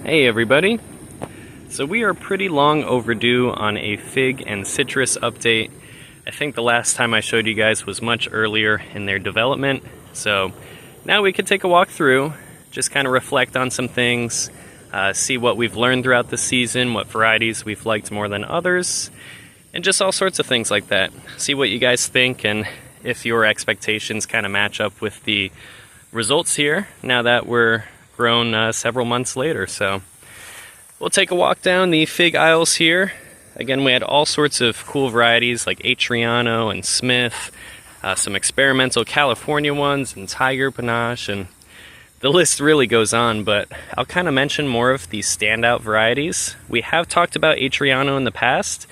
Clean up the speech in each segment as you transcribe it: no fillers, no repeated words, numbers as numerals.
Hey everybody! So we are pretty long overdue on a fig and citrus update. I think the last time I showed you guys was much earlier in their development. So now we could take a walk through, just kind of reflect on some things, see what we've learned throughout the season, what varieties we've liked more than others, and just all sorts of things like that. See what you guys think and if your expectations kind of match up with the results here now that we're grown several months later. So we'll take a walk down the fig aisles here. Again, we had all sorts of cool varieties like Atriano and Smith, some experimental California ones, and Tiger Panache, and the list really goes on, but I'll kind of mention more of these standout varieties. We have talked about Atriano in the past,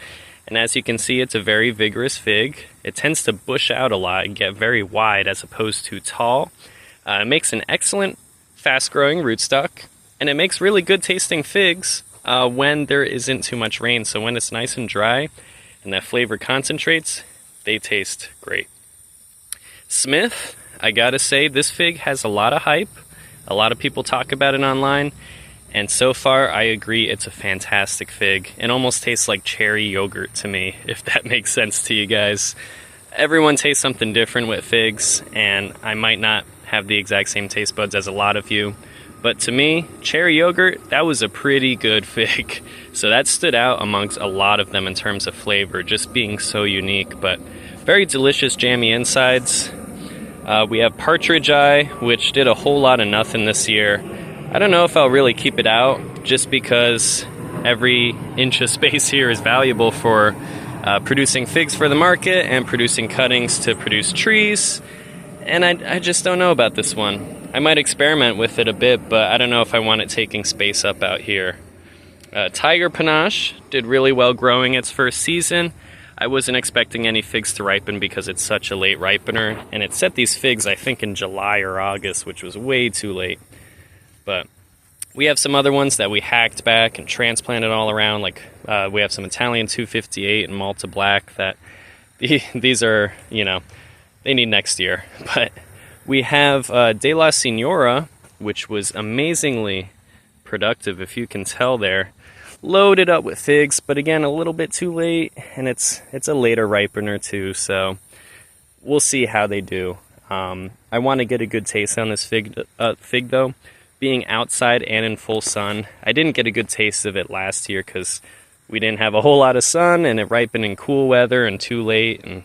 and as you can see, it's a very vigorous fig. It tends to bush out a lot and get very wide as opposed to tall. It makes an excellent fast-growing rootstock, and it makes really good tasting figs when there isn't too much rain. So when it's nice and dry and that flavor concentrates, they taste great. Smith, I gotta say, this fig has a lot of hype. A lot of people talk about it online, and so far I agree it's a fantastic fig. It almost tastes like cherry yogurt to me, if that makes sense to you guys. Everyone tastes something different with figs, and I might not have the exact same taste buds as a lot of you, but to me, cherry yogurt, that was a pretty good fig. So that stood out amongst a lot of them in terms of flavor, just being so unique, but very delicious jammy insides. We have Partridge Eye, which did a whole lot of nothing this year. I don't know if I'll really keep it out, just because every inch of space here is valuable for producing figs for the market and producing cuttings to produce trees. And I just don't know about this one. I might experiment with it a bit, but I don't know if I want it taking space up out here. Tiger Panache did really well growing its first season. I wasn't expecting any figs to ripen because it's such a late ripener, and it set these figs I think in July or August, which was way too late. But we have some other ones that we hacked back and transplanted all around, like we have some Italian 258 and Malta Black that these are, you know, they need next year. But we have De La Senora, which was amazingly productive, if you can tell there. Loaded up with figs, but again, a little bit too late, and it's a later ripener too, so we'll see how they do. I want to get a good taste on this fig though. Being outside and in full sun, I didn't get a good taste of it last year because we didn't have a whole lot of sun, and it ripened in cool weather and too late, and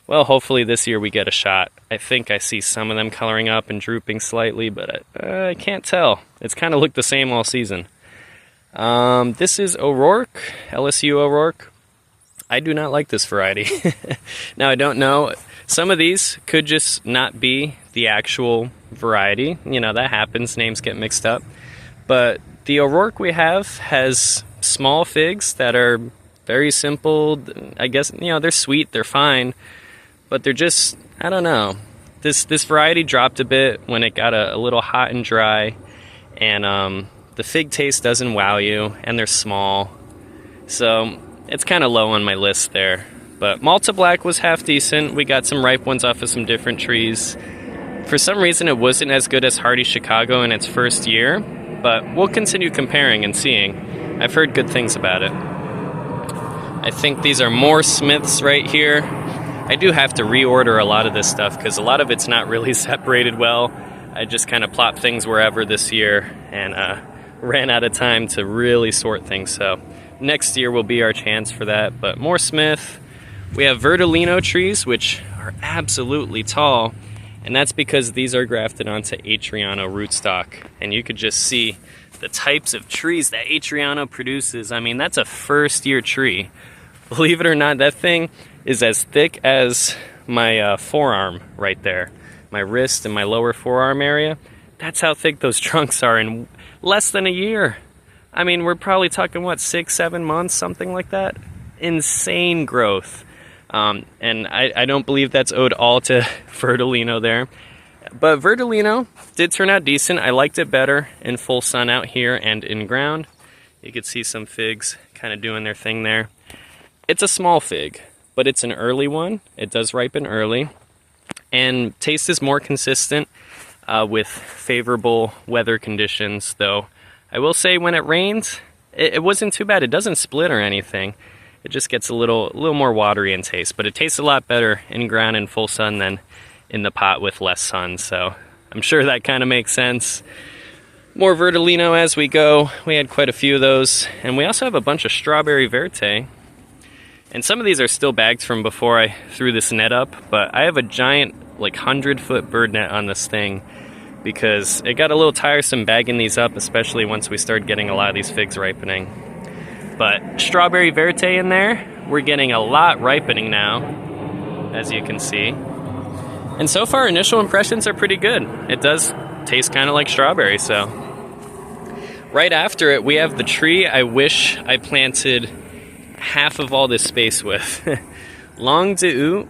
well, hopefully this year we get a shot. I think I see some of them coloring up and drooping slightly, but I can't tell. It's kind of looked the same all season. This is O'Rourke, LSU O'Rourke. I do not like this variety. Now, I don't know. Some of these could just not be the actual variety. You know, that happens. Names get mixed up. But the O'Rourke we have has small figs that are very simple. I guess, you know, they're sweet, they're fine, but they're just, I don't know. This variety dropped a bit when it got a little hot and dry, and the fig taste doesn't wow you, and they're small. So it's kind of low on my list there. But Malta Black was half decent. We got some ripe ones off of some different trees. For some reason, it wasn't as good as Hardy Chicago in its first year, but we'll continue comparing and seeing. I've heard good things about it. I think these are more Smiths right here. I do have to reorder a lot of this stuff because a lot of it's not really separated well. I just kind of plopped things wherever this year and ran out of time to really sort things. So next year will be our chance for that. But more Smith. We have Verdolino trees, which are absolutely tall, and that's because these are grafted onto Atriano rootstock. And you could just see the types of trees that Atriano produces. I mean, that's a first-year tree. Believe it or not, that thing is as thick as my forearm right there. My wrist and my lower forearm area. That's how thick those trunks are in less than a year. I mean, we're probably talking, what, 6-7 months, something like that? Insane growth. And I don't believe that's owed all to Verdolino there. But Verdolino did turn out decent. I liked it better in full sun out here and in ground. You could see some figs kind of doing their thing there. It's a small fig, but it's an early one. It does ripen early. And taste is more consistent with favorable weather conditions, though I will say when it rained, it wasn't too bad. It doesn't split or anything. It just gets a little more watery in taste, but it tastes a lot better in ground in full sun than in the pot with less sun. So I'm sure that kind of makes sense. More Verdolino as we go. We had quite a few of those. And we also have a bunch of Strawberry Verte. And some of these are still bagged from before I threw this net up, but I have a giant, like 100-foot bird net on this thing because it got a little tiresome bagging these up, especially once we started getting a lot of these figs ripening. But Strawberry Verte in there, we're getting a lot ripening now, as you can see. And so far, initial impressions are pretty good. It does taste kind of like strawberry, so. Right after it, we have the tree I wish I planted half of all this space with. Langue de Houx,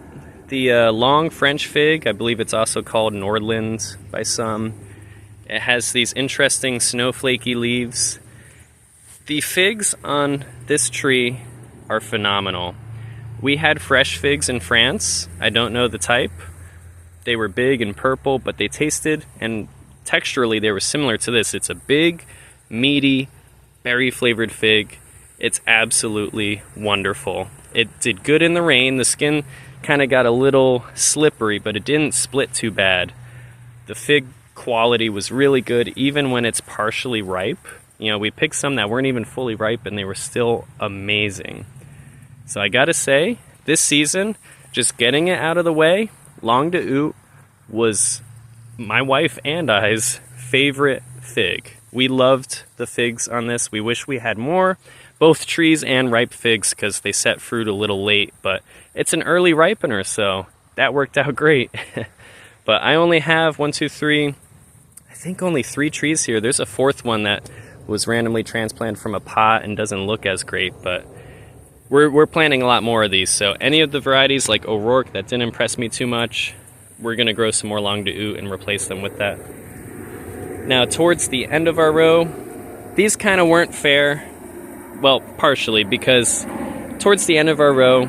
the long French fig. I believe it's also called Nordland by some. It has these interesting snowflakey leaves. The figs on this tree are phenomenal. We had fresh figs in France. I don't know the type. They were big and purple, but they tasted, and texturally they were similar to this. It's a big, meaty, berry-flavored fig. It's absolutely wonderful. It did good in the rain. The skin kind of got a little slippery, but it didn't split too bad. The fig quality was really good, even when it's partially ripe. You know, we picked some that weren't even fully ripe, and they were still amazing. So I gotta say, this season, just getting it out of the way, Langue de Houx was my wife and I's favorite fig. We loved the figs on this. We wish we had more, both trees and ripe figs, because they set fruit a little late, but it's an early ripener, so that worked out great. But I only have I think only 3 trees here. There's a 4th one that was randomly transplanted from a pot and doesn't look as great, but we're planting a lot more of these. So any of the varieties like O'Rourke that didn't impress me too much, we're going to grow some more Langue de Houx and replace them with that. Now towards the end of our row, these kind of weren't fair. Well, partially, because towards the end of our row,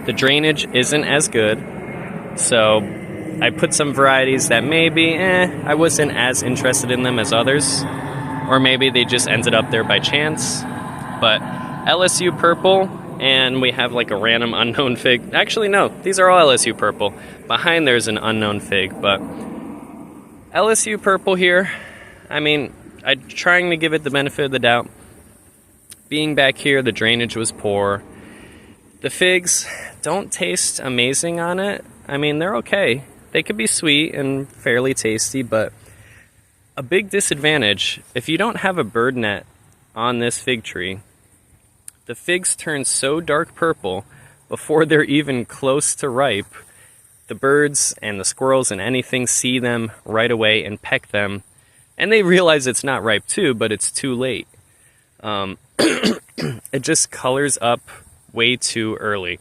the drainage isn't as good. So I put some varieties that maybe, I wasn't as interested in them as others. Or maybe they just ended up there by chance. But LSU Purple, and we have like a random unknown fig. Actually, no, these are all LSU Purple. Behind there's an unknown fig, but LSU Purple here, I mean, I'm trying to give it the benefit of the doubt. Being back here, the drainage was poor. The figs don't taste amazing on it. I mean, they're okay. They could be sweet and fairly tasty, but a big disadvantage, if you don't have a bird net on this fig tree, the figs turn so dark purple before they're even close to ripe. The birds and the squirrels and anything see them right away and peck them, and they realize it's not ripe too, but it's too late. It just colors up way too early,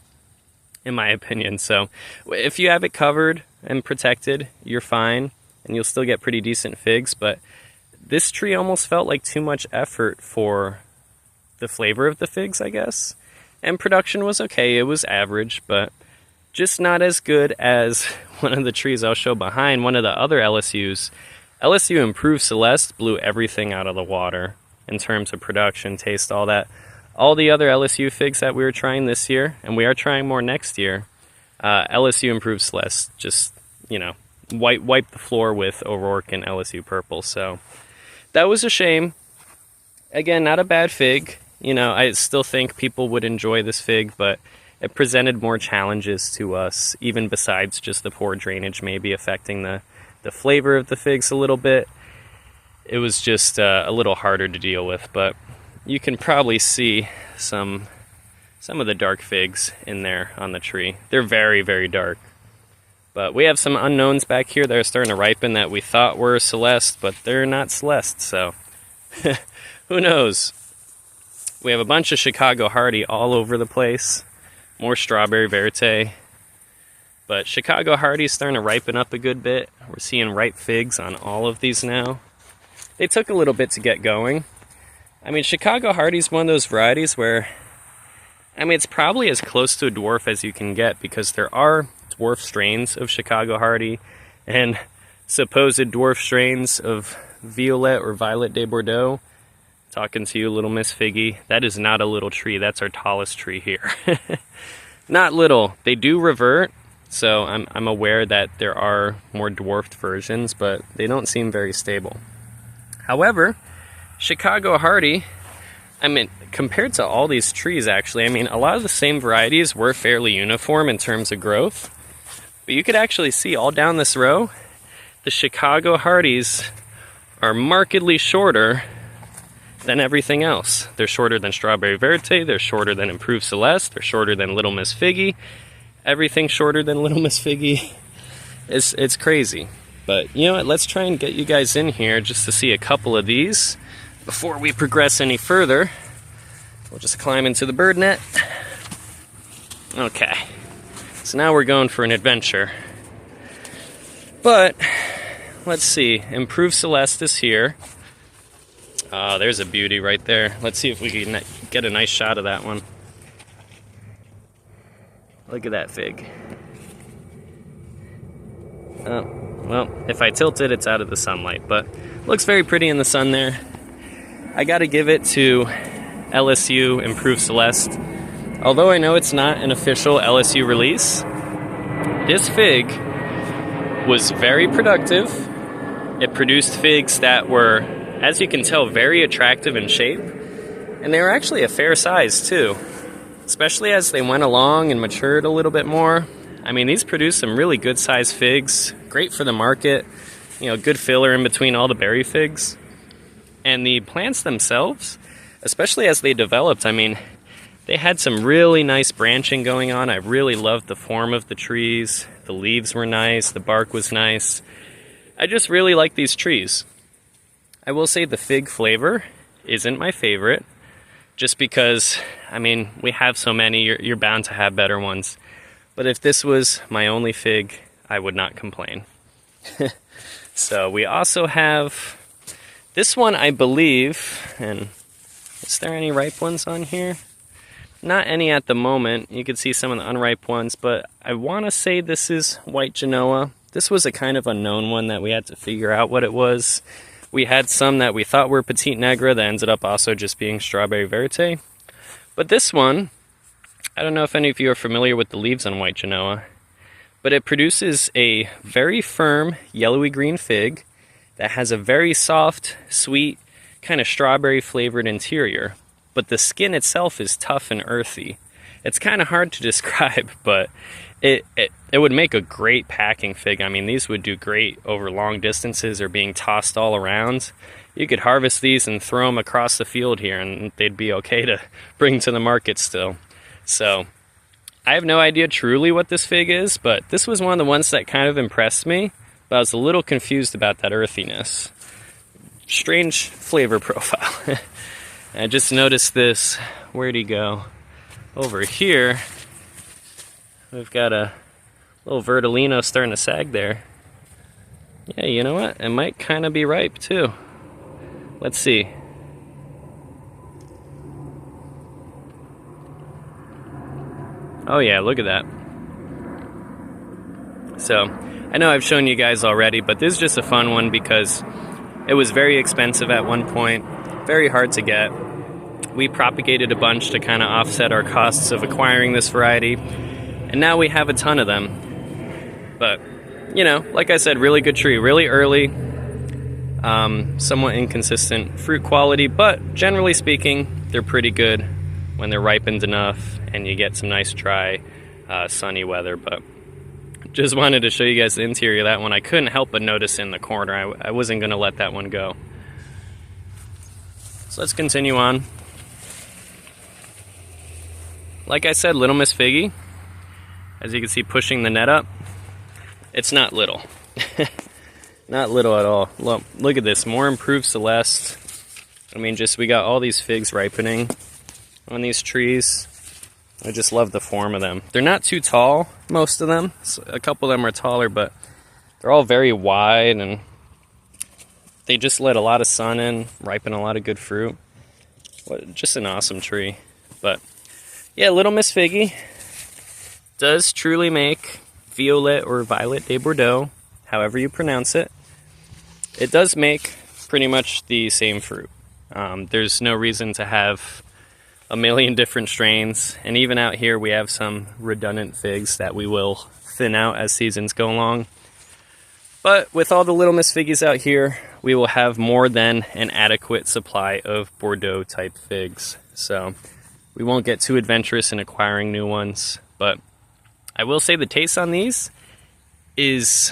in my opinion. So if you have it covered and protected, you're fine, and you'll still get pretty decent figs, but this tree almost felt like too much effort for the flavor of the figs, I guess. And production was okay, it was average, but just not as good as one of the trees I'll show behind, one of the other LSUs. LSU Improved Celeste blew everything out of the water in terms of production, taste, all that. All the other LSU figs that we were trying this year, and we are trying more next year, LSU Improved Celeste just, you know, wipe the floor with O'Rourke and LSU Purple. So that was a shame. Again, not a bad fig. You know, I still think people would enjoy this fig, but it presented more challenges to us, even besides just the poor drainage maybe affecting the flavor of the figs a little bit. It was just a little harder to deal with, but you can probably see some of the dark figs in there on the tree. They're very, very dark. But we have some unknowns back here that are starting to ripen that we thought were Celeste, but they're not Celeste, so who knows? We have a bunch of Chicago Hardy all over the place. More Strawberry Verte. But Chicago Hardy's starting to ripen up a good bit. We're seeing ripe figs on all of these now. They took a little bit to get going. I mean, Chicago Hardy's one of those varieties where, I mean, it's probably as close to a dwarf as you can get, because there are dwarf strains of Chicago Hardy and supposed dwarf strains of Violet or Violet de Bordeaux. Talking to you, Little Miss Figgy. That is not a little tree. That's our tallest tree here. Not little. They do revert, so I'm aware that there are more dwarfed versions, but they don't seem very stable. However, Chicago Hardy, I mean, compared to all these trees actually, I mean, a lot of the same varieties were fairly uniform in terms of growth. But you could actually see all down this row, the Chicago Hardys are markedly shorter than everything else. They're shorter than Strawberry Verte, they're shorter than Improved Celeste, they're shorter than Little Miss Figgy. Everything shorter than Little Miss Figgy. It's crazy. But you know what, let's try and get you guys in here just to see a couple of these before we progress any further. We'll just climb into the bird net. Okay, so now we're going for an adventure. But let's see, Improved Celeste is here. There's a beauty right there. Let's see if we can get a nice shot of that one. Look at that fig. Well, if I tilt it, it's out of the sunlight, but looks very pretty in the sun there. I gotta give it to LSU Improved Celeste. Although I know it's not an official LSU release, this fig was very productive. It produced figs that were, as you can tell, very attractive in shape, and they were actually a fair size too, especially as they went along and matured a little bit more. I mean, these produced some really good sized figs, great for the market, you know, good filler in between all the berry figs. And the plants themselves, especially as they developed, I mean, they had some really nice branching going on. I really loved the form of the trees. The leaves were nice, the bark was nice. I just really like these trees. I will say the fig flavor isn't my favorite, just because, I mean, we have so many, you're bound to have better ones. But if this was my only fig, I would not complain. So we also have this one, I believe, and is there any ripe ones on here? Not any at the moment. You can see some of the unripe ones, but I want to say this is White Genoa. This was a kind of unknown one that we had to figure out what it was. We had some that we thought were Petite Negra that ended up also just being Strawberry Verte. But this one, I don't know if any of you are familiar with the leaves on White Genoa, but it produces a very firm yellowy green fig that has a very soft, sweet, kind of strawberry flavored interior. But the skin itself is tough and earthy. It's kind of hard to describe, but it would make a great packing fig. I mean, these would do great over long distances or being tossed all around. You could harvest these and throw them across the field here and they'd be okay to bring to the market still. So I have no idea truly what this fig is, but this was one of the ones that kind of impressed me, but I was a little confused about that earthiness. Strange flavor profile. I just noticed this. Where'd he go? Over here, we've got a little Verdolino starting to sag there. Yeah, you know what? It might kind of be ripe too. Let's see. Oh yeah, look at that. So, I know I've shown you guys already, but this is just a fun one because it was very expensive at one point, very hard to get. We propagated a bunch to kind of offset our costs of acquiring this variety, and now we have a ton of them. But, you know, like I said, really good tree, really early, somewhat inconsistent fruit quality, but generally speaking, they're pretty good when they're ripened enough and you get some nice dry, sunny weather. But just wanted to show you guys the interior of that one. I couldn't help but notice in the corner. I wasn't going to let that one go. So let's continue on. Like I said, Little Miss Figgy, as you can see pushing the net up, it's not little. Not little at all. Look at this, more Improved Celeste. I mean, just we got all these figs ripening on these trees. I just love the form of them. They're not too tall, most of them. So a couple of them are taller, but they're all very wide and they just let a lot of sun in, ripen a lot of good fruit. Just an awesome tree. But yeah, Little Miss Figgy does truly make Violet or Violet de Bordeaux, however you pronounce it. It does make pretty much the same fruit. There's no reason to have a million different strains, and even out here we have some redundant figs that we will thin out as seasons go along. But with all the Little Miss figgies out here, we will have more than an adequate supply of Bordeaux type figs. So we won't get too adventurous in acquiring new ones, but I will say the taste on these is,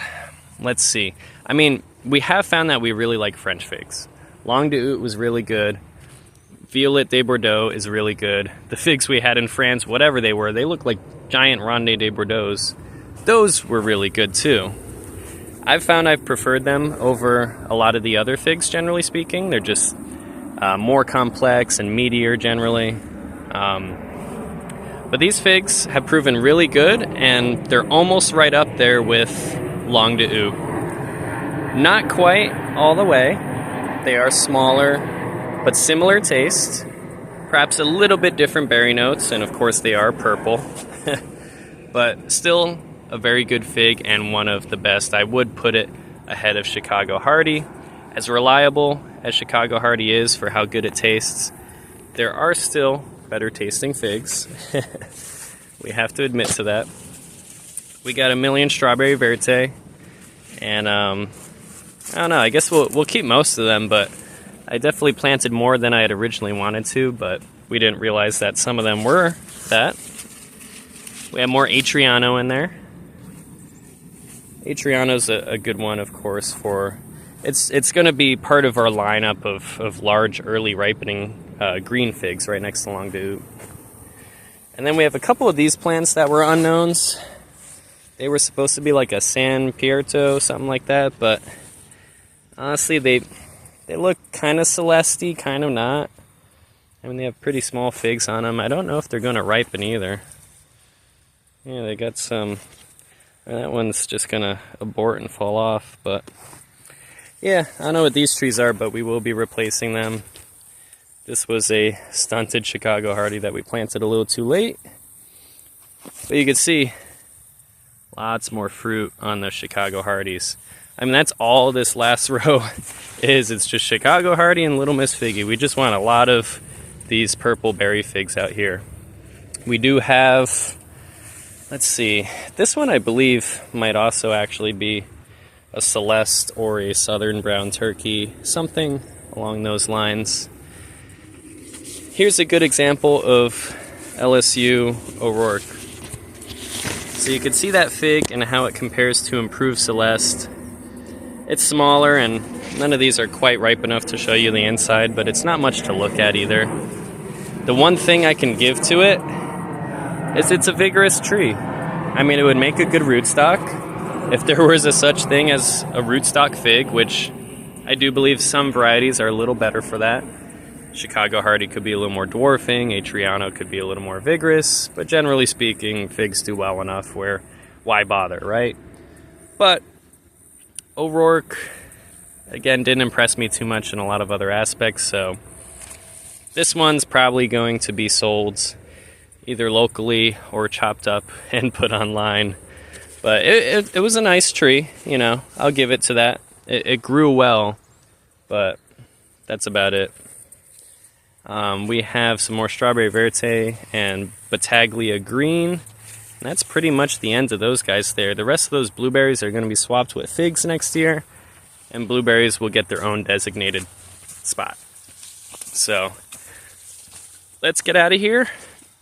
let's see. I mean, we have found that we really like French figs. Langue de Houte was really good. Violet de Bordeaux is really good. The figs we had in France, whatever they were, they looked like giant Ronde de Bordeaux. Those were really good too. I've found I've preferred them over a lot of the other figs, generally speaking. They're just more complex and meatier generally. But these figs have proven really good, and they're almost right up there with Langue de Houte. Not quite all the way. They are smaller, but similar taste. Perhaps a little bit different berry notes, and of course they are purple. But still a very good fig and one of the best. I would put it ahead of Chicago Hardy. As reliable as Chicago Hardy is for how good it tastes, there are still better tasting figs. We have to admit to that. We got a million Strawberry Verte, and I don't know, I guess we'll keep most of them, but I definitely planted more than I had originally wanted to, but we didn't realize that some of them were that. We have more Atriano in there. Atriano's a good one, of course, for it's going to be part of our lineup of large early ripening green figs right next to Langue de Houte. And then we have a couple of these plants that were unknowns. They were supposed to be like a San Pierto, something like that, but honestly they look kind of Celeste-y, kind of not. I mean, they have pretty small figs on them. I don't know if they're going to ripen either. Yeah, they got some. That one's just going to abort and fall off, but yeah, I don't know what these trees are, but we will be replacing them. This was a stunted Chicago Hardy that we planted a little too late. But you can see lots more fruit on the Chicago Hardys. I mean, that's all this last row is. It's just Chicago Hardy and Little Miss Figgy. We just want a lot of these purple berry figs out here. We do have, let's see, this one I believe might also actually be a Celeste or a Southern Brown Turkey, something along those lines. Here's a good example of LSU O'Rourke. So you can see that fig and how it compares to Improved Celeste. It's smaller, and none of these are quite ripe enough to show you the inside, but it's not much to look at either. The one thing I can give to it is it's a vigorous tree. I mean, it would make a good rootstock if there was a such thing as a rootstock fig, which I do believe some varieties are a little better for that. Chicago Hardy could be a little more dwarfing, Atriano could be a little more vigorous, but generally speaking, figs do well enough where why bother, right? But O'Rourke, again, didn't impress me too much in a lot of other aspects, so this one's probably going to be sold either locally or chopped up and put online. But it was a nice tree, you know, I'll give it to that. It grew well, but that's about it. We have some more Strawberry Verte and Battaglia Green. And that's pretty much the end of those guys there. The rest of those blueberries are going to be swapped with figs next year, and blueberries will get their own designated spot. So let's get out of here,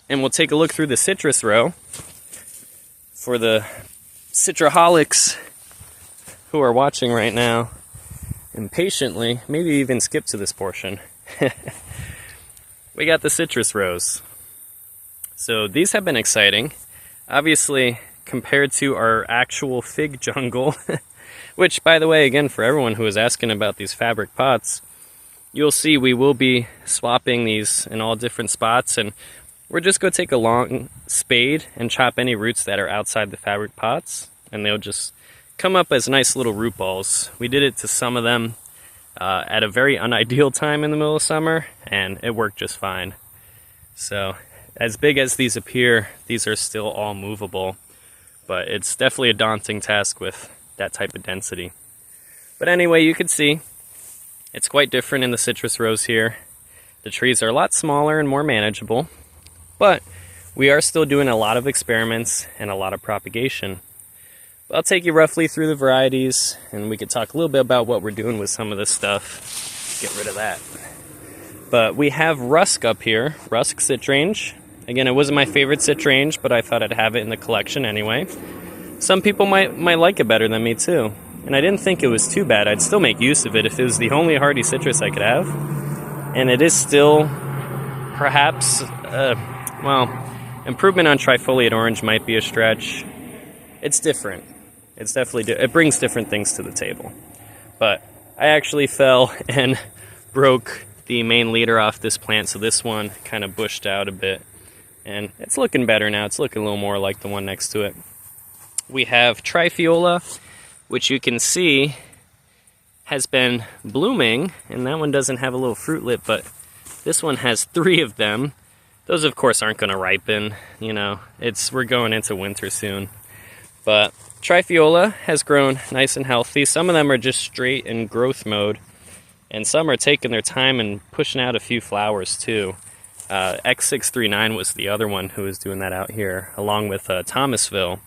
and we'll take a look through the citrus row for the citraholics who are watching right now impatiently, maybe even skip to this portion. We got the citrus rows. So these have been exciting. Obviously, compared to our actual fig jungle, which, by the way, again, for everyone who is asking about these fabric pots, you'll see we will be swapping these in all different spots, and we're just going to take a long spade and chop any roots that are outside the fabric pots, and they'll just come up as nice little root balls. We did it to some of them at a very unideal time in the middle of summer, and it worked just fine. So as big as these appear, these are still all movable, but it's definitely a daunting task with that type of density. But anyway, you can see it's quite different in the citrus rows here. The trees are a lot smaller and more manageable, but we are still doing a lot of experiments and a lot of propagation. But I'll take you roughly through the varieties, and we could talk a little bit about what we're doing with some of this stuff. Get rid of that. But we have Rusk up here, Rusk Citrange. Again, it wasn't my favorite Citrange, but I thought I'd have it in the collection anyway. Some people might like it better than me too. And I didn't think it was too bad. I'd still make use of it if it was the only hardy citrus I could have. And it is still, perhaps, improvement on trifoliate orange might be a stretch. It's different. It's definitely, it brings different things to the table. But I actually fell and broke the main leader off this plant, so this one kind of bushed out a bit. And it's looking better now. It's looking a little more like the one next to it. We have Trifiola, which you can see has been blooming, and that one doesn't have a little fruit lip, but this one has 3 of them. Those, of course, aren't going to ripen. You know, we're going into winter soon. But Trifiola has grown nice and healthy. Some of them are just straight in growth mode, and some are taking their time and pushing out a few flowers too. X639 was the other one who was doing that out here, along with Thomasville.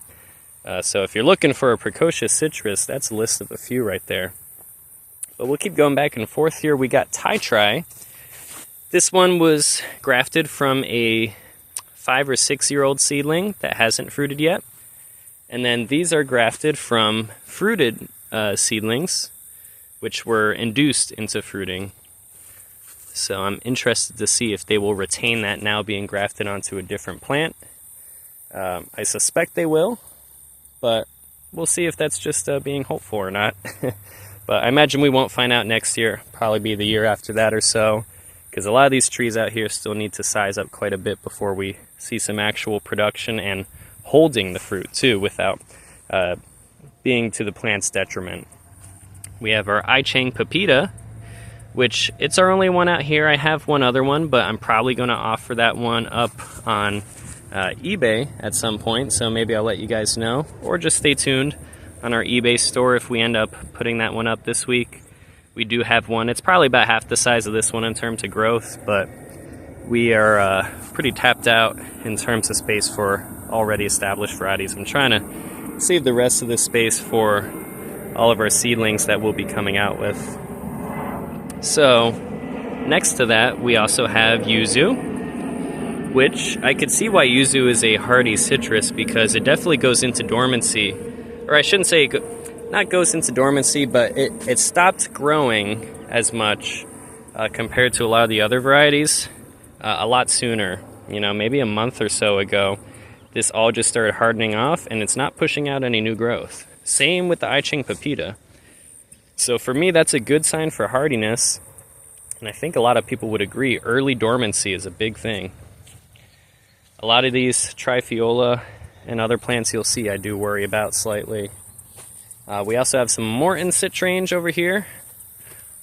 So if you're looking for a precocious citrus, that's a list of a few right there. But we'll keep going back and forth here. We got Titri. This one was grafted from a 5 or 6 year old seedling that hasn't fruited yet. And then these are grafted from fruited seedlings, which were induced into fruiting. So I'm interested to see if they will retain that now being grafted onto a different plant. I suspect they will, but we'll see if that's just being hopeful or not. But I imagine we won't find out next year, probably be the year after that or so, because a lot of these trees out here still need to size up quite a bit before we see some actual production and holding the fruit too, without being to the plant's detriment. We have our I-Chang Pepita, which it's our only one out here. I have one other one, but I'm probably going to offer that one up on eBay at some point, so maybe I'll let you guys know, or just stay tuned on our eBay store if we end up putting that one up this week. We do have one. It's probably about half the size of this one in terms of growth, but we are pretty tapped out in terms of space for already established varieties. I'm trying to save the rest of the space for all of our seedlings that we'll be coming out with. So next to that, we also have Yuzu, which I could see why Yuzu is a hardy citrus, because it definitely goes into dormancy. Or I shouldn't say not goes into dormancy, but it stopped growing as much compared to a lot of the other varieties a lot sooner. You know, maybe a month or so ago, this all just started hardening off, and it's not pushing out any new growth. Same with the I-Chang Pepita. So for me, that's a good sign for hardiness, and I think a lot of people would agree. Early dormancy is a big thing. A lot of these Trifiola and other plants you'll see I do worry about slightly. We also have some Morton Citrange over here.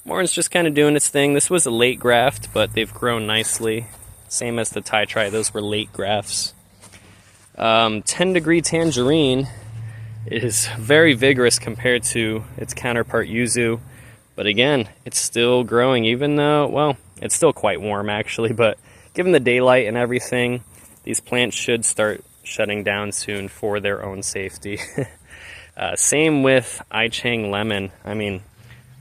Morton's just kind of doing its thing. This was a late graft, but they've grown nicely. Same as the Titri, those were late grafts. 10 Degree Tangerine is very vigorous compared to its counterpart Yuzu. But again, it's still growing, even though, well, it's still quite warm actually, but given the daylight and everything, these plants should start shutting down soon for their own safety. Same with I-Chang Lemon. I mean,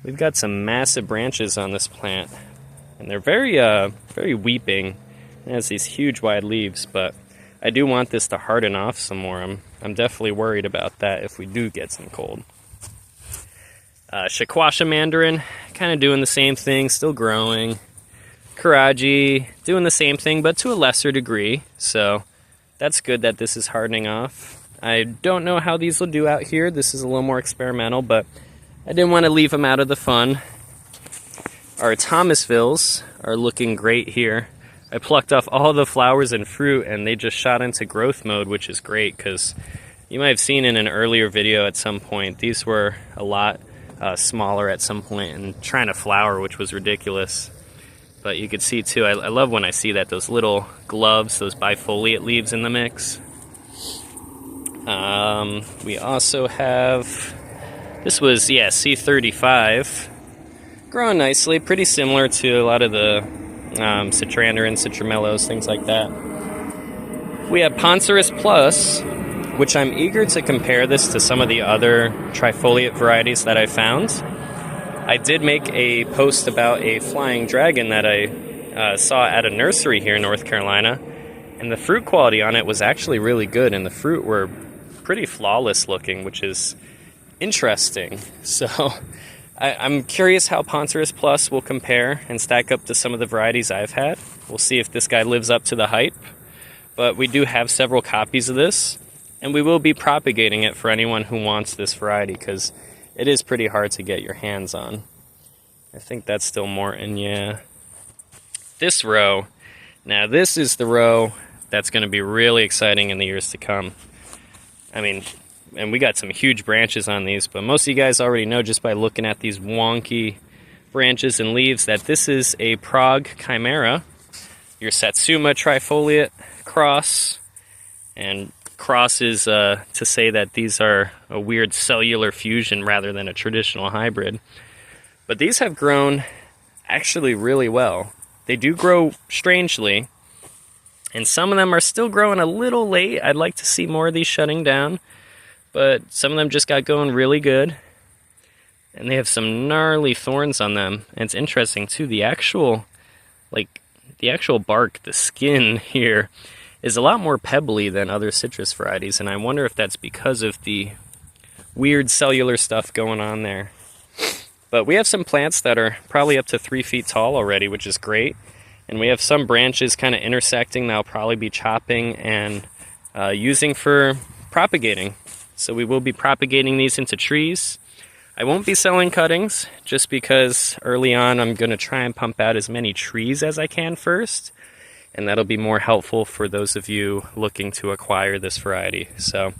we've got some massive branches on this plant, and they're very weeping. It has these huge wide leaves, but I do want this to harden off some more. I'm definitely worried about that if we do get some cold. Shakwasha Mandarin, kind of doing the same thing, still growing. Karaji, doing the same thing, but to a lesser degree, so that's good that this is hardening off. I don't know how these will do out here. This is a little more experimental, but I didn't want to leave them out of the fun. Our Thomasvilles are looking great here. I plucked off all the flowers and fruit, and they just shot into growth mode, which is great, because you might have seen in an earlier video at some point, these were a lot smaller at some point and trying to flower, which was ridiculous. But you could see too, I love when I see that, those little gloves, those bifoliate leaves in the mix. We also have, this was, yeah, C35, growing nicely, pretty similar to a lot of the Citrandarin, Citramellos, things like that. We have Poncerus Plus, which I'm eager to compare this to some of the other trifoliate varieties that I found. I did make a post about a flying dragon that I saw at a nursery here in North Carolina, and the fruit quality on it was actually really good, and the fruit were pretty flawless looking, which is interesting. So I'm curious how Poncerus Plus will compare and stack up to some of the varieties I've had. We'll see if this guy lives up to the hype. But we do have several copies of this, and we will be propagating it for anyone who wants this variety, because it is pretty hard to get your hands on. I think that's still Morton, yeah. This row, now this is the row that's going to be really exciting in the years to come. I mean, and we got some huge branches on these, but most of you guys already know just by looking at these wonky branches and leaves that this is a Prague Chimera, your Satsuma trifoliate cross. And cross is to say that these are a weird cellular fusion rather than a traditional hybrid. But these have grown actually really well. They do grow strangely, and some of them are still growing a little late. I'd like to see more of these shutting down, but some of them just got going really good. And they have some gnarly thorns on them. And it's interesting too, the actual bark, the skin here, is a lot more pebbly than other citrus varieties, and I wonder if that's because of the weird cellular stuff going on there. But we have some plants that are probably up to 3 feet tall already, which is great. And we have some branches kind of intersecting that I'll probably be chopping and using for propagating. So we will be propagating these into trees. I won't be selling cuttings, just because early on I'm going to try and pump out as many trees as I can first. And that'll be more helpful for those of you looking to acquire this variety. So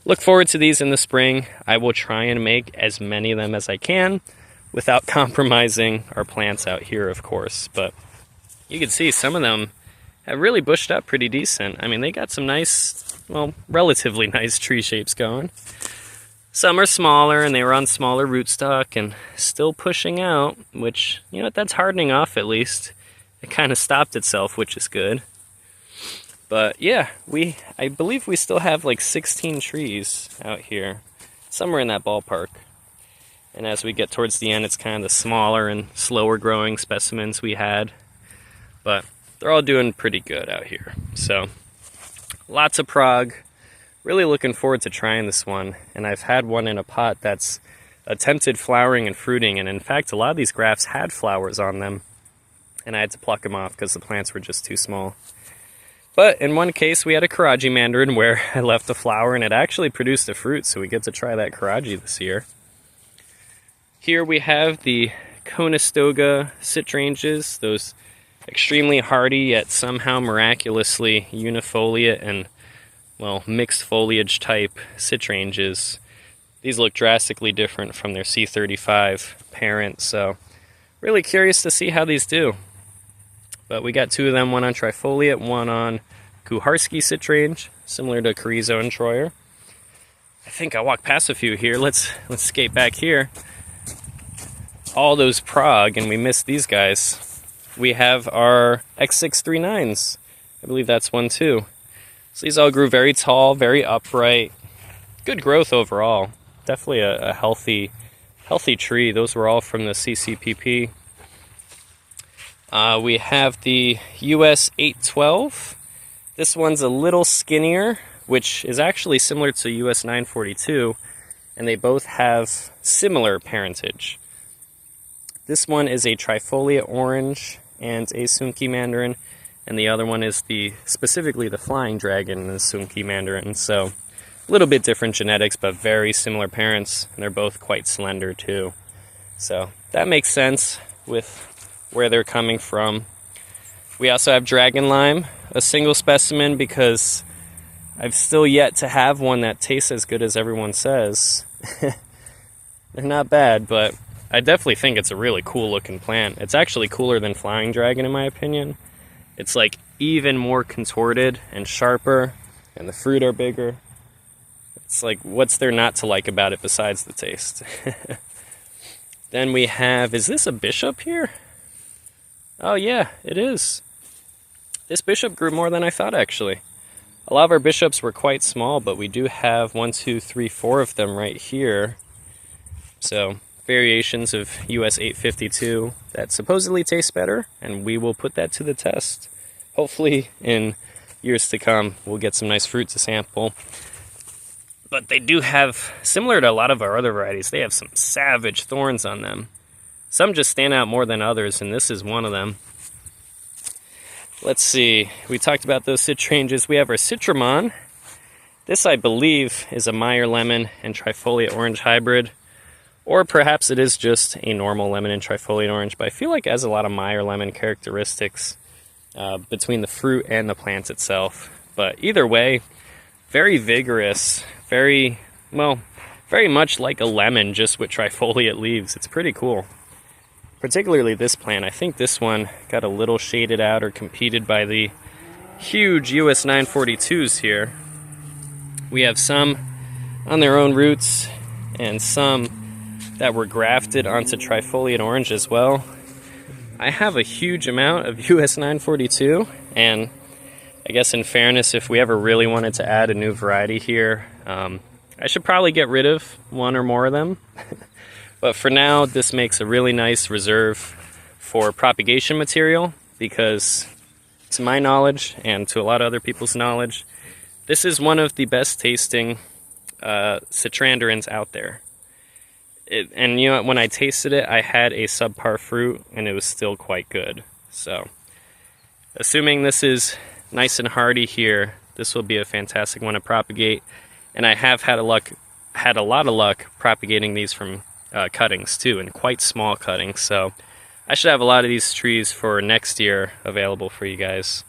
look forward to these in the spring. I will try and make as many of them as I can without compromising our plants out here, of course. But you can see some of them have really bushed up pretty decent. I mean, they got some nice, well, relatively nice tree shapes going. Some are smaller, and they were on smaller rootstock and still pushing out, which, you know what, that's hardening off at least. It kind of stopped itself, which is good. But yeah, I believe we still have like 16 trees out here, somewhere in that ballpark. And as we get towards the end, it's kind of the smaller and slower growing specimens we had. But they're all doing pretty good out here. So lots of Prague. Really looking forward to trying this one. And I've had one in a pot that's attempted flowering and fruiting. And in fact, a lot of these grafts had flowers on them, and I had to pluck them off because the plants were just too small. But in one case, we had a Karaji mandarin where I left the flower and it actually produced a fruit, so we get to try that Karaji this year. Here we have the Conestoga citranges, those extremely hardy yet somehow miraculously unifoliate and, well, mixed foliage type citranges. These look drastically different from their C35 parent, so really curious to see how these do. But we got two of them, one on trifoliate, one on Kuharski citrange, similar to Carrizo and Troyer. I think I walked past a few here. Let's skate back here. All those Prague, and we missed these guys. We have our X639s. I believe that's one too. So these all grew very tall, very upright. Good growth overall. Definitely a healthy tree. Those were all from the CCPP. We have the US 812. This one's a little skinnier, which is actually similar to US 942, and they both have similar parentage. This one is a trifoliate orange and a Sunki mandarin, and the other one is specifically the flying dragon and the Sunki mandarin. So a little bit different genetics, but very similar parents, and they're both quite slender too. So that makes sense with where they're coming from. We also have Dragon Lime, a single specimen, because I've still yet to have one that tastes as good as everyone says. They're not bad, but I definitely think it's a really cool looking plant. It's actually cooler than Flying Dragon in my opinion. It's like even more contorted and sharper, and the fruit are bigger. It's like, what's there not to like about it besides the taste? Then we have, is this a bishop here? Oh yeah, it is. This bishop grew more than I thought, actually. A lot of our bishops were quite small, but we do have 1, 2, 3, 4 of them right here. So, variations of US 852 that supposedly taste better, and we will put that to the test. Hopefully, in years to come, we'll get some nice fruit to sample. But they do have, similar to a lot of our other varieties, they have some savage thorns on them. Some just stand out more than others, and this is one of them. Let's see, we talked about those citranges. We have our Citramon. This, I believe, is a Meyer lemon and trifoliate orange hybrid. Or perhaps it is just a normal lemon and trifoliate orange, but I feel like it has a lot of Meyer lemon characteristics between the fruit and the plant itself. But either way, very vigorous, very much like a lemon, just with trifoliate leaves. It's pretty cool. Particularly this plant. I think this one got a little shaded out or competed by the huge US 942s here. We have some on their own roots and some that were grafted onto trifoliate orange as well. I have a huge amount of US 942, and I guess in fairness, if we ever really wanted to add a new variety here, I should probably get rid of one or more of them. But for now, this makes a really nice reserve for propagation material, because to my knowledge and to a lot of other people's knowledge, this is one of the best tasting citranderans out there. And you know, when I tasted it, I had a subpar fruit and it was still quite good. So, assuming this is nice and hardy here, this will be a fantastic one to propagate. And I have had a lot of luck propagating these from cuttings too, and quite small cuttings. So I should have a lot of these trees for next year available for you guys.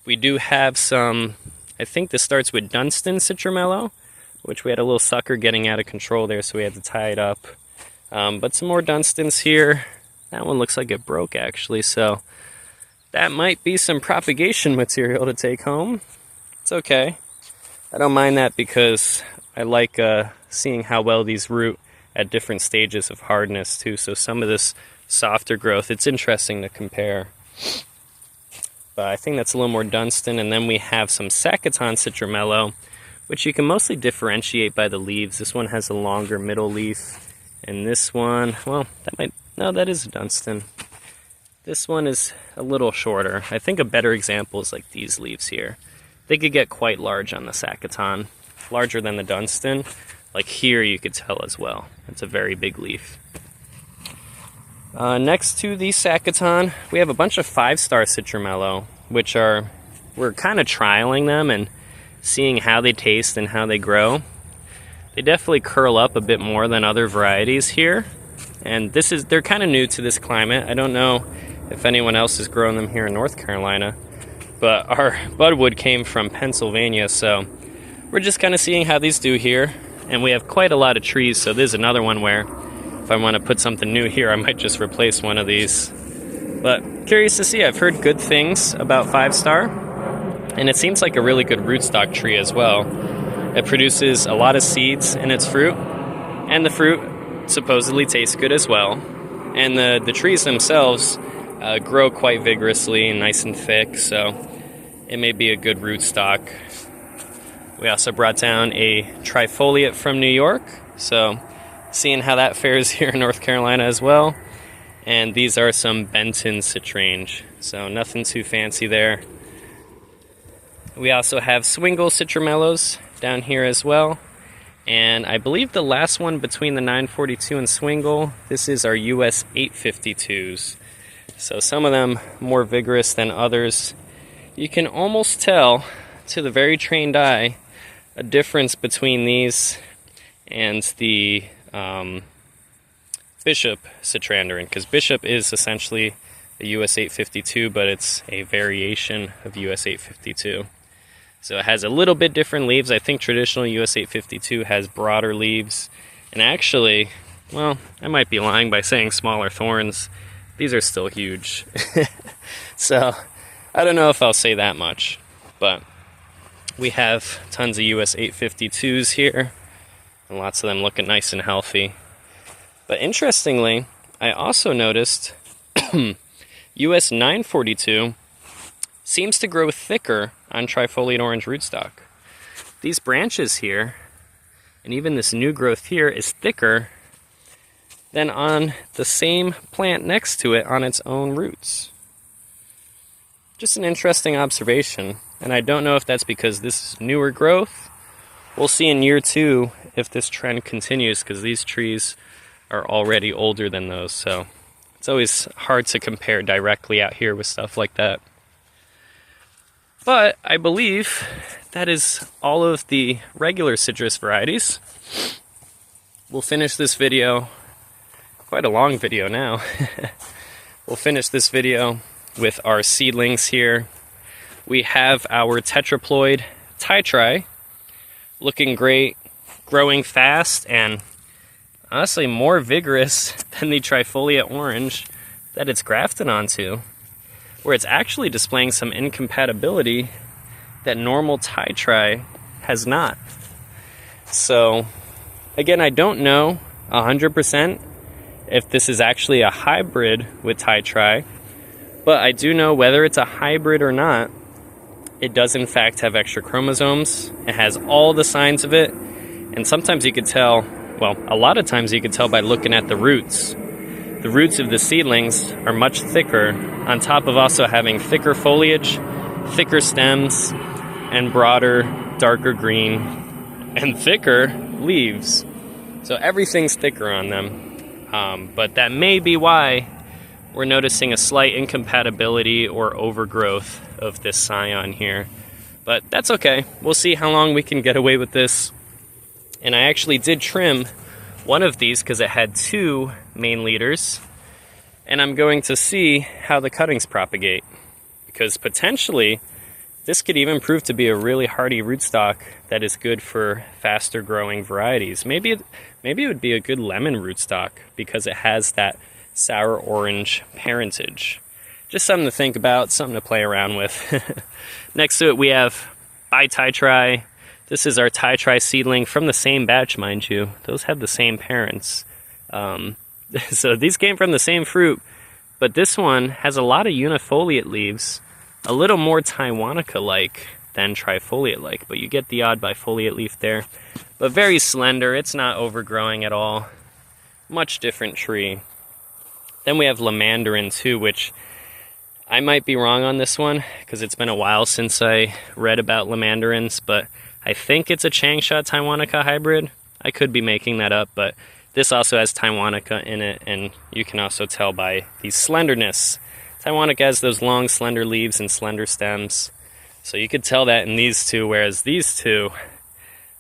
We do have some, I think this starts with Dunstan Citramelo, which we had a little sucker getting out of control there, so we had to tie it up. But some more Dunstans here. That one looks like it broke actually, so that might be some propagation material to take home. It's okay. I don't mind that because I like seeing how well these root at different stages of hardness too. So some of this softer growth, it's interesting to compare. But I think that's a little more Dunstan. And then we have some Sacaton Citramelo, which you can mostly differentiate by the leaves. This one has a longer middle leaf, and this one, well, that is a Dunstan. This one is a little shorter. I think a better example is like these leaves here. They could get quite large on the Sacaton, larger than the Dunstan. Like here you could tell as well. It's a very big leaf. Next to the Sacaton, we have a bunch of 5-star Citramelo, which we're kind of trialing them and seeing how they taste and how they grow. They definitely curl up a bit more than other varieties here. And they're kind of new to this climate. I don't know if anyone else has grown them here in North Carolina, but our budwood came from Pennsylvania, so we're just kind of seeing how these do here. And we have quite a lot of trees, so this is another one where if I want to put something new here, I might just replace one of these. But curious to see. I've heard good things about 5-star, and it seems like a really good rootstock tree as well. It produces a lot of seeds in its fruit, and the fruit supposedly tastes good as well. And the trees themselves grow quite vigorously and nice and thick, so it may be a good rootstock. We also brought down a trifoliate from New York, so seeing how that fares here in North Carolina as well. And these are some Benton Citrange, so nothing too fancy there. We also have Swingle Citramelos down here as well. And I believe the last one between the 942 and Swingle, this is our US 852s. So some of them more vigorous than others. You can almost tell, to the very trained eye, a difference between these and the Bishop Citranderan, because Bishop is essentially a US 852, but it's a variation of US 852. So it has a little bit different leaves. I think traditional US 852 has broader leaves, and actually, well, I might be lying by saying smaller thorns. These are still huge. So I don't know if I'll say that much, but we have tons of US 852s here, and lots of them looking nice and healthy. But interestingly, I also noticed US 942 seems to grow thicker on trifoliate orange rootstock. These branches here, and even this new growth here, is thicker than on the same plant next to it on its own roots. Just an interesting observation, and I don't know if that's because this is newer growth. We'll see in year 2 if this trend continues, because these trees are already older than those, so it's always hard to compare directly out here with stuff like that. But I believe that is all of the regular citrus varieties. We'll finish this video, quite a long video now. We'll finish this video with our seedlings here. We have our tetraploid Ti-Tri, looking great, growing fast, and honestly more vigorous than the trifoliate orange that it's grafted onto, where it's actually displaying some incompatibility that normal Ti-Tri has not. So again, I don't know 100% if this is actually a hybrid with Ti-Tri, but I do know whether it's a hybrid or not, it does in fact have extra chromosomes. It has all the signs of it, and sometimes you could tell, well, a lot of times you could tell by looking at the roots. The roots of the seedlings are much thicker, on top of also having thicker foliage, thicker stems, and broader, darker green, and thicker leaves. So everything's thicker on them. But that may be why we're noticing a slight incompatibility or overgrowth of this scion here. But that's okay. We'll see how long we can get away with this. And I actually did trim one of these because it had 2 main leaders. And I'm going to see how the cuttings propagate, because potentially this could even prove to be a really hardy rootstock that is good for faster growing varieties. Maybe it would be a good lemon rootstock because it has that sour orange parentage. Just something to think about, something to play around with. Next to it we have Ti-Tri. This is our Ti-Tri seedling from the same batch, mind you. Those have the same parents. So these came from the same fruit, but this one has a lot of unifoliate leaves, a little more Taiwanica-like than trifoliate-like, but you get the odd bifoliate leaf there. But very slender, it's not overgrowing at all. Much different tree. Then we have Lamandarin too, which I might be wrong on this one, because it's been a while since I read about Lamandarins, but I think it's a Changsha Taiwanica hybrid. I could be making that up, but this also has Taiwanica in it, and you can also tell by the slenderness. Taiwanica has those long, slender leaves and slender stems, so you could tell that in these two, whereas these two,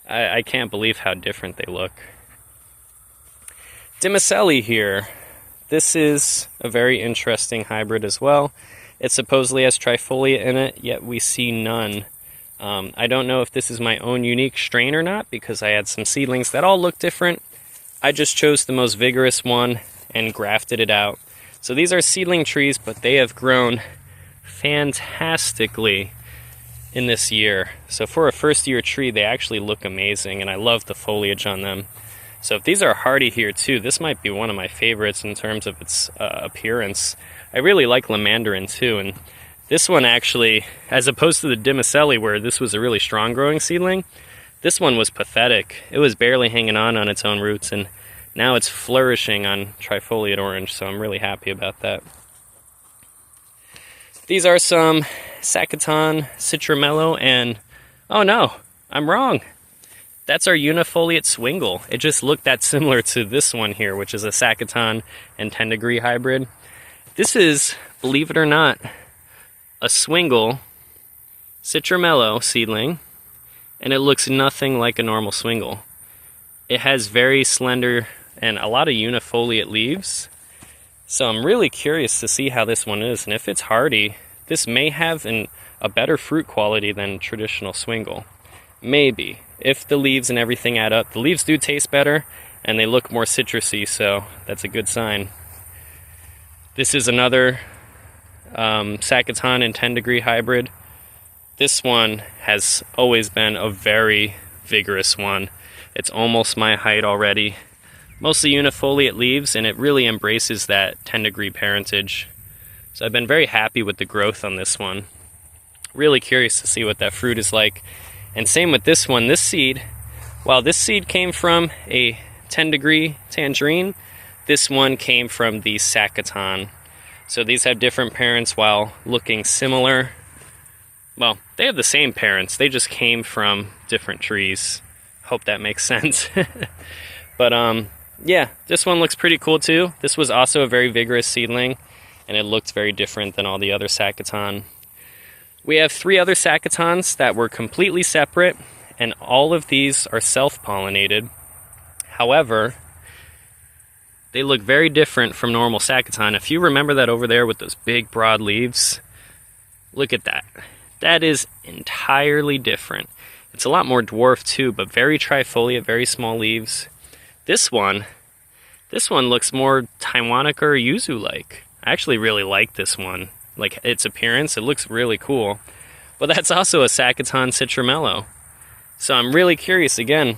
I can't believe how different they look. Dimicelli here. This is a very interesting hybrid as well. It supposedly has trifoliate in it, yet we see none. I don't know if this is my own unique strain or not, because I had some seedlings that all look different. I just chose the most vigorous one and grafted it out. So these are seedling trees, but they have grown fantastically in this year. So for a first year tree, they actually look amazing, and I love the foliage on them. So if these are hardy here too, this might be one of my favorites in terms of its appearance. I really like Lamandarin too, and this one actually, as opposed to the Dimicelli where this was a really strong growing seedling, this one was pathetic. It was barely hanging on its own roots, and now it's flourishing on trifoliate orange, so I'm really happy about that. These are some Sacaton Citramello, and oh no, I'm wrong. That's our unifoliate swingle. It just looked that similar to this one here, which is a Sacaton and 10 degree hybrid. This is, believe it or not, a swingle Citramello seedling, and it looks nothing like a normal swingle. It has very slender and a lot of unifoliate leaves, so I'm really curious to see how this one is, and if it's hardy, this may have a better fruit quality than traditional swingle. Maybe. If the leaves and everything add up. The leaves do taste better, and they look more citrusy, so that's a good sign. This is another Sacaton and 10 degree hybrid. This one has always been a very vigorous one. It's almost my height already, mostly unifoliate leaves, and it really embraces that 10-degree parentage. So I've been very happy with the growth on this one. Really curious to see what that fruit is like. And same with this one. This seed, while this seed came from a 10-degree tangerine, this one came from the Sacaton. So these have different parents while looking similar. Well, they have the same parents, they just came from different trees. Hope that makes sense. But yeah, this one looks pretty cool too. This was also a very vigorous seedling, and it looked very different than all the other Sacaton. We have 3 other Sacatons that were completely separate, and all of these are self-pollinated. However, they look very different from normal Sacaton. If you remember that over there with those big broad leaves, look at that. That is entirely different. It's a lot more dwarf too, but very trifoliate, very small leaves. This one looks more Taiwanica or Yuzu-like. I actually really like this one. Like its appearance, it looks really cool. But that's also a Sacaton Citramelo. So I'm really curious again,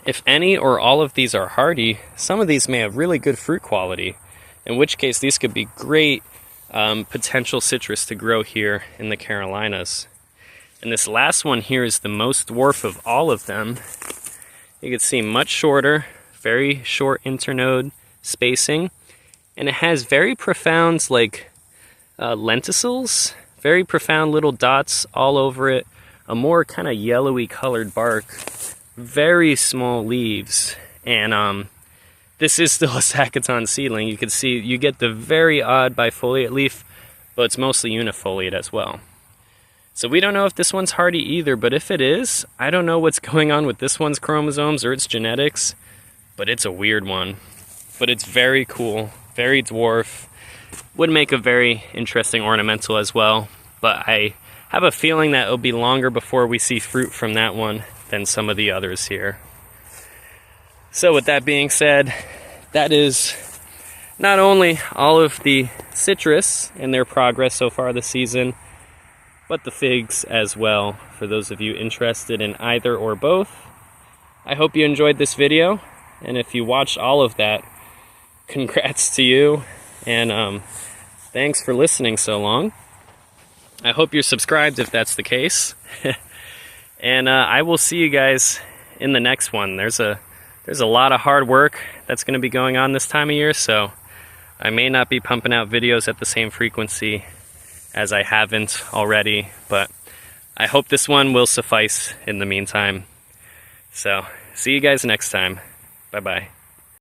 if any or all of these are hardy, some of these may have really good fruit quality, in which case these could be great potential citrus to grow here in the Carolinas. And this last one here is the most dwarf of all of them. You can see much shorter, very short internode spacing, and it has very profound like lenticels, very profound little dots all over it, a more kind of yellowy colored bark, very small leaves, and this is still a Sacaton seedling. You can see you get the very odd bifoliate leaf, but it's mostly unifoliate as well. So we don't know if this one's hardy either, but if it is, I don't know what's going on with this one's chromosomes or its genetics, but it's a weird one. But it's very cool, very dwarf. Would make a very interesting ornamental as well, but I have a feeling that it'll be longer before we see fruit from that one than some of the others here. So with that being said, that is not only all of the citrus and their progress so far this season, but the figs as well, for those of you interested in either or both. I hope you enjoyed this video, and if you watched all of that, congrats to you, and thanks for listening so long. I hope you're subscribed if that's the case. And I will see you guys in the next one. There's a lot of hard work that's going to be going on this time of year, so I may not be pumping out videos at the same frequency as I haven't already, but I hope this one will suffice in the meantime. So, see you guys next time. Bye-bye.